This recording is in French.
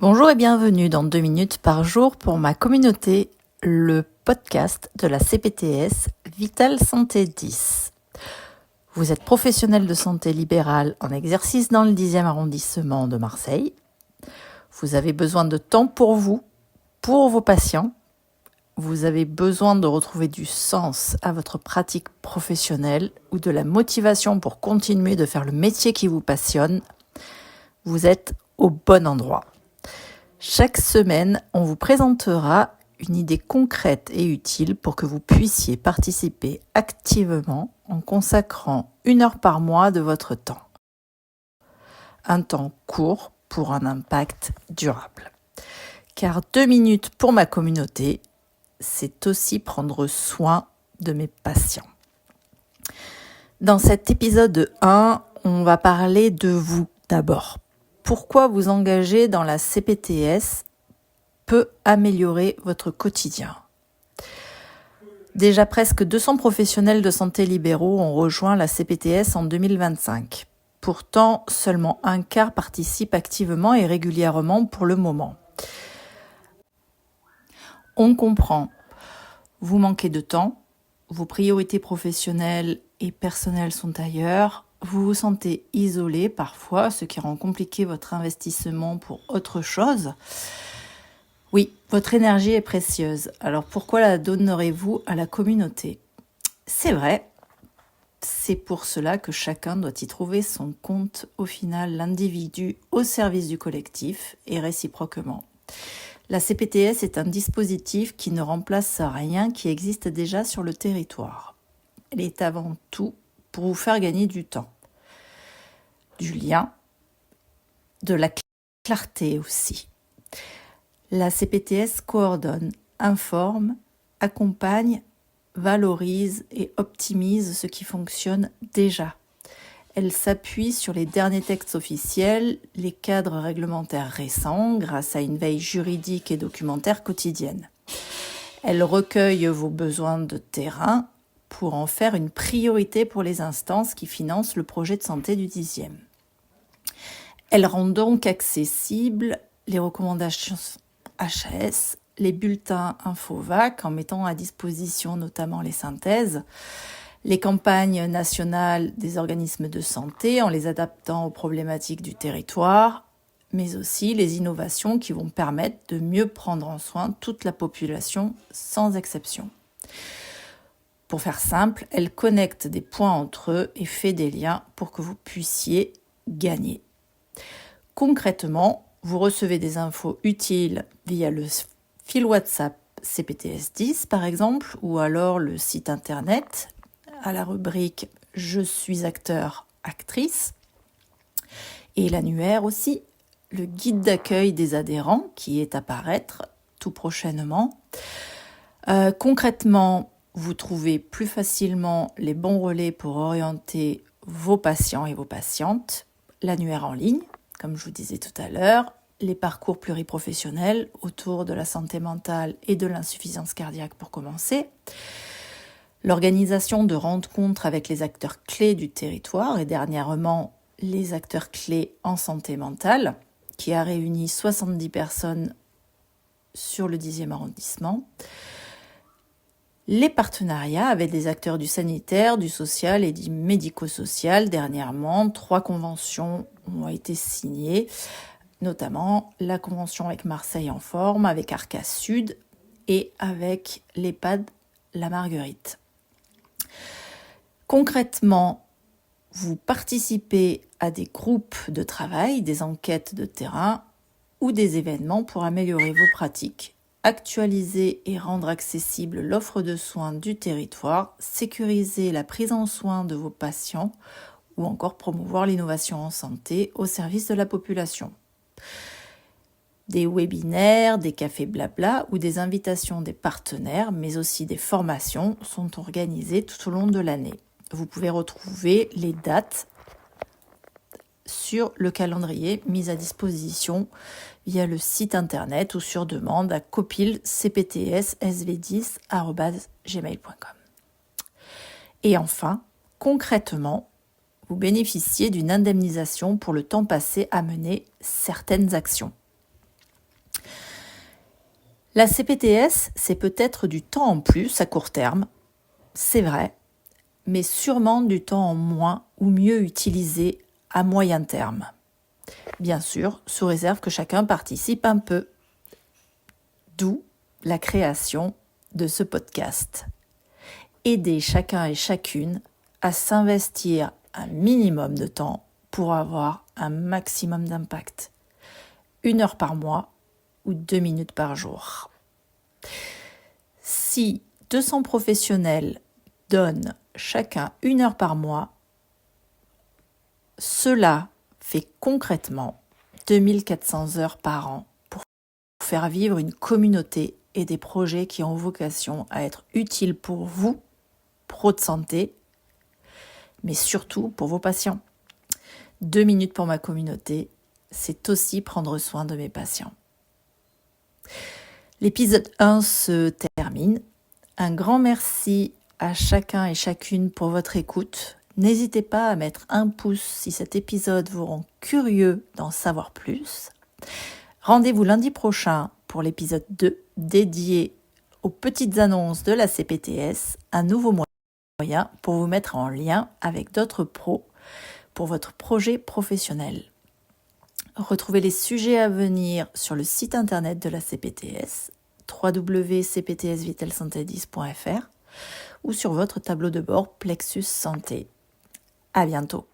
Bonjour et bienvenue dans 2 minutes par jour pour ma communauté, le podcast de la CPTS Vital Santé 10. Vous êtes professionnel de santé libérale en exercice dans le 10e arrondissement de Marseille. Vous avez besoin de temps pour vous, pour vos patients. Vous avez besoin de retrouver du sens à votre pratique professionnelle ou de la motivation pour continuer de faire le métier qui vous passionne. Vous êtes au bon endroit. Chaque semaine, on vous présentera une idée concrète et utile pour que vous puissiez participer activement en consacrant 1 heure par mois de votre temps. Un temps court pour un impact durable. Car 2 minutes pour ma communauté, c'est aussi prendre soin de mes patients. Dans cet épisode 1, on va parler de vous d'abord. Pourquoi vous engager dans la CPTS peut améliorer votre quotidien. Déjà presque 200 professionnels de santé libéraux ont rejoint la CPTS en 2025. Pourtant, seulement 1/4 participent activement et régulièrement pour le moment. On comprend, vous manquez de temps, vos priorités professionnelles et personnelles sont ailleurs, vous vous sentez isolé parfois, ce qui rend compliqué votre investissement pour autre chose. Oui, votre énergie est précieuse, alors pourquoi la donnerez-vous à la communauté ? C'est vrai, c'est pour cela que chacun doit y trouver son compte, au final l'individu au service du collectif et réciproquement. La CPTS est un dispositif qui ne remplace rien qui existe déjà sur le territoire. Elle est avant tout pour vous faire gagner du temps, du lien, de la clarté aussi. La CPTS coordonne, informe, accompagne, valorise et optimise ce qui fonctionne déjà. Elle s'appuie sur les derniers textes officiels, les cadres réglementaires récents, grâce à une veille juridique et documentaire quotidienne. Elle recueille vos besoins de terrain pour en faire une priorité pour les instances qui financent le projet de santé du 10e. Elle rend donc accessibles les recommandations HAS, les bulletins InfoVac en mettant à disposition notamment les synthèses, les campagnes nationales des organismes de santé en les adaptant aux problématiques du territoire, mais aussi les innovations qui vont permettre de mieux prendre en soin toute la population sans exception. Pour faire simple, elle connecte des points entre eux et fait des liens pour que vous puissiez gagner. Concrètement, vous recevez des infos utiles via le fil WhatsApp CPTS 10 par exemple, ou alors le site internet à la rubrique « Je suis acteur, actrice » et l'annuaire aussi, le guide d'accueil des adhérents qui est à paraître tout prochainement. Concrètement, vous trouvez plus facilement les bons relais pour orienter vos patients et vos patientes, l'annuaire en ligne, comme je vous disais tout à l'heure, les parcours pluriprofessionnels autour de la santé mentale et de l'insuffisance cardiaque pour commencer, l'organisation de rencontres avec les acteurs clés du territoire et dernièrement les acteurs clés en santé mentale qui a réuni 70 personnes sur le 10e arrondissement, les partenariats avec des acteurs du sanitaire, du social et du médico-social. Dernièrement, 3 conventions ont été signées, notamment la convention avec Marseille en forme, avec Arca Sud et avec l'EHPAD La Marguerite. Concrètement, vous participez à des groupes de travail, des enquêtes de terrain ou des événements pour améliorer vos pratiques, actualiser et rendre accessible l'offre de soins du territoire, sécuriser la prise en soin de vos patients ou encore promouvoir l'innovation en santé au service de la population. Des webinaires, des cafés blabla ou des invitations des partenaires, mais aussi des formations sont organisées tout au long de l'année. Vous pouvez retrouver les dates sur le calendrier mis à disposition via le site internet ou sur demande à copilcptssv10@gmail.com. Et enfin, concrètement, vous bénéficiez d'une indemnisation pour le temps passé à mener certaines actions. La CPTS, c'est peut-être du temps en plus à court terme, c'est vrai, mais sûrement du temps en moins ou mieux utilisé à moyen terme. Bien sûr, sous réserve que chacun participe un peu. D'où la création de ce podcast. Aider chacun et chacune à s'investir un minimum de temps pour avoir un maximum d'impact. 1 heure par mois ou 2 minutes par jour. Si 200 professionnels donnent chacun 1 heure par mois, cela fait concrètement 2400 heures par an pour faire vivre une communauté et des projets qui ont vocation à être utiles pour vous, pros de santé, mais surtout pour vos patients. 2 minutes pour ma communauté, c'est aussi prendre soin de mes patients. L'épisode 1 se termine. Un grand merci à chacun et chacune pour votre écoute. N'hésitez pas à mettre un pouce si cet épisode vous rend curieux d'en savoir plus. Rendez-vous lundi prochain pour l'épisode 2 dédié aux petites annonces de la CPTS, un nouveau moyen pour vous mettre en lien avec d'autres pros pour votre projet professionnel. Retrouvez les sujets à venir sur le site internet de la CPTS, www.cptsvitalsanté10.fr ou sur votre tableau de bord Plexus Santé. À bientôt.